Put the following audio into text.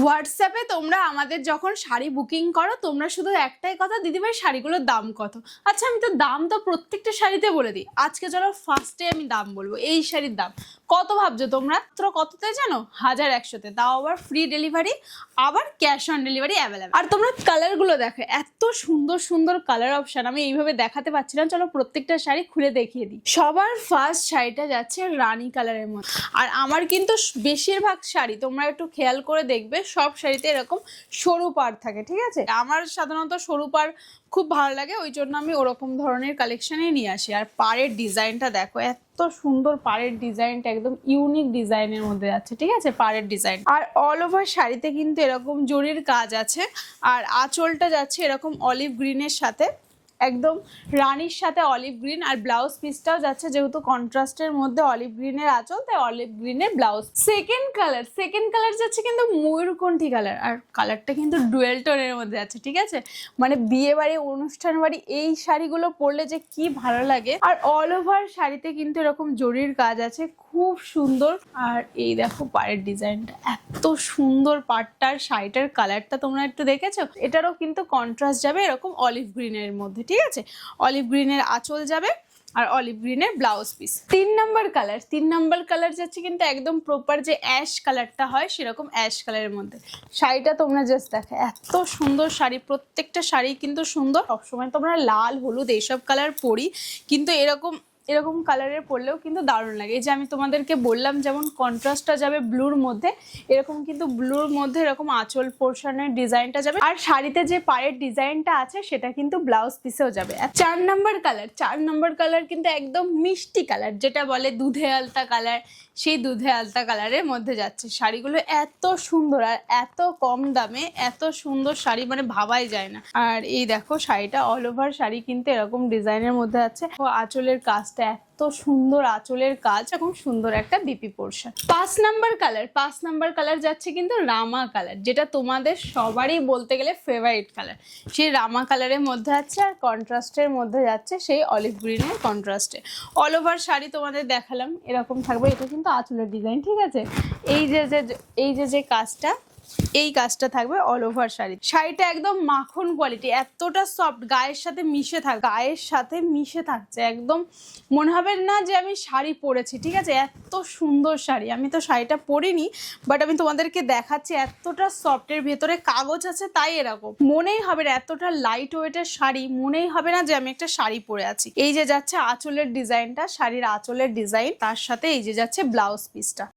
হোয়াটসঅ্যাপে তোমরা আমাদের যখন শাড়ি বুকিং করো তোমরা শুধু একটাই কথা, দিদিভাই শাড়িগুলোর দাম কত? আচ্ছা আমি তো দাম তো প্রত্যেকটা শাড়িতে বলে দিই। আজকে চলো ফার্স্টে আমি দাম বলবো। এই শাড়ির দাম কত ভাবছো তোমরা? তোমরা কততে জানো? 1100-তে, তাও আবার ফ্রি ডেলিভারি, আবার ক্যাশ অন ডেলিভারি অ্যাভেলেবেল। আর তোমরা কালারগুলো দেখো, এত সুন্দর সুন্দর কালার অপশন। আমি এইভাবে দেখাতে পারছি না, চলো প্রত্যেকটা শাড়ি খুলে দেখিয়ে দিই। সবার ফার্স্ট শাড়িটা যাচ্ছে রানী কালারের মধ্যে। আর আমার কিন্তু বেশিরভাগ শাড়ি তোমরা একটু খেয়াল করে দেখবে, সব শাড়িতে এরকম সরু পাড় থাকে, ঠিক আছে? আমার সাধারণত সরু পাড় খুব ভালো লাগে, ওই জন্য আমি ওরকম ধরনের কালেকশনে নিয়ে আসি। আর পাড়ের ডিজাইনটা দেখো, এত সুন্দর পাড়ের ডিজাইনটা, একদম ইউনিক ডিজাইনের মধ্যে আছে, ঠিক আছে? পাড়ের ডিজাইন আর অল ওভার শাড়িতে কিন্তু এরকম জরির কাজ আছে। আর আঁচলটা যাচ্ছে এরকম অলিভ গ্রিনের সাথে, একদম রানীর সাথে অলিভ গ্রিন। আর ব্লাউজ পিসটাও যাচ্ছে, যেহেতু কন্ট্রাস্টের মধ্যে অলিভ গ্রিনের আঁচল, তাই অলিভ গ্রিনের ব্লাউজ। সেকেন্ড কালার যাচ্ছে কিন্তু ময়ূরকণ্ঠী কালার। আর কালারটা কিন্তু ডুয়েল টোনের মধ্যে আছে, ঠিক আছে? মানে বিয়ে বাড়ি, অনুষ্ঠান বাড়ি এই শাড়িগুলো পরলে যে কি ভালো লাগে। আর অল ওভার শাড়িতে কিন্তু এরকম জরির কাজ আছে, খুব সুন্দর। আর এই দেখো পাড়ের ডিজাইনটা, এত সুন্দর পাড়টার। শাড়িটার কালারটা তোমরা একটু দেখেছো? এটারও কিন্তু কন্ট্রাস্ট যাবে এরকম অলিভ গ্রিনের মধ্যে, ঠিক আছে? অলিভ গ্রিনের আঁচল যাবে আর অলিভ গ্রিনের ব্লাউজ পিস। 3 নাম্বার কালার যাচ্ছে কিন্তু একদম প্রপার যে অ্যাশ কালারটা হয়, সেরকম অ্যাশ কালারের মধ্যে। শাড়িটা তোমরা জাস্ট দেখো, এত সুন্দর শাড়ি। প্রত্যেকটা শাড়ি কিন্তু সুন্দর। সবসময় তোমরা লাল হলুদ এইসব কালার পরি, কিন্তু এরকম কালারের পরলেও কিন্তু দারুণ লাগে। এই যে আমি তোমাদেরকে বললাম, যেমন কন্ট্রাস্টটা যাবে ব্লুর মধ্যে, এরকম কিন্তু ব্লুর মধ্যে এরকম আঁচল পোর্শনের ডিজাইনটা যাবে। আর শাড়িতে যে পাড়ের ডিজাইনটা আছে সেটা কিন্তু ব্লাউজ পিসেও যাবে। আর 4 নাম্বার কালার কিন্তু একদম মিষ্টি কালার, যেটা বলে দুধে আলতা কালার, সেই দুধে আলতা কালারের মধ্যে যাচ্ছে। শাড়িগুলো এত সুন্দর আর এত কম দামে এত সুন্দর শাড়ি, মানে ভাবাই যায় না। আর এই দেখো শাড়িটা অল ওভার শাড়ি কিন্তু এরকম ডিজাইনের মধ্যে আছে। ও আঁচলের কাজটা এত সুন্দর, আঁচলের কাজ, এবং সুন্দর একটা বিপি পোর্শন। 5 নাম্বার কালার যাচ্ছে কিন্তু রামা কালার, যেটা তোমাদের সবারই বলতে গেলে ফেভারিট কালার। সেই রামা কালারের মধ্যে আছে, আর কন্ট্রাস্টের মধ্যে যাচ্ছে সেই অলিভ গ্রিনের কন্ট্রাস্টে। অল ওভার শাড়ি তোমাদের দেখালাম, এরকম থাকবে। এটা কিন্তু আঁচলের ডিজাইন, ঠিক আছে? এই যে কাজটা, এই কাজটা থাকবে অল ওভার শাড়িটা একদম মাখন কোয়ালিটি, এতটা সফট, গায়ের সাথে মিশে থাকছে। একদম মনে হবে না যে আমি শাড়ি পরেছি, ঠিক আছে? এত সুন্দর শাড়ি। আমি তো শাড়িটা পরিনি, বাট আমি তোমাদেরকে দেখাচ্ছি। এতটা সফটের ভেতরে কাগজ আছে, তাই এরকম মনেই হবে না। এতটা লাইট ওয়েটের শাড়ি, মনেই হবে না যে আমি একটা শাড়ি পরে আছি। এই যে যাচ্ছে আঁচলের ডিজাইনটা, শাড়ির আঁচলের ডিজাইন, তার সাথে এই যে যাচ্ছে ব্লাউজ পিসটা।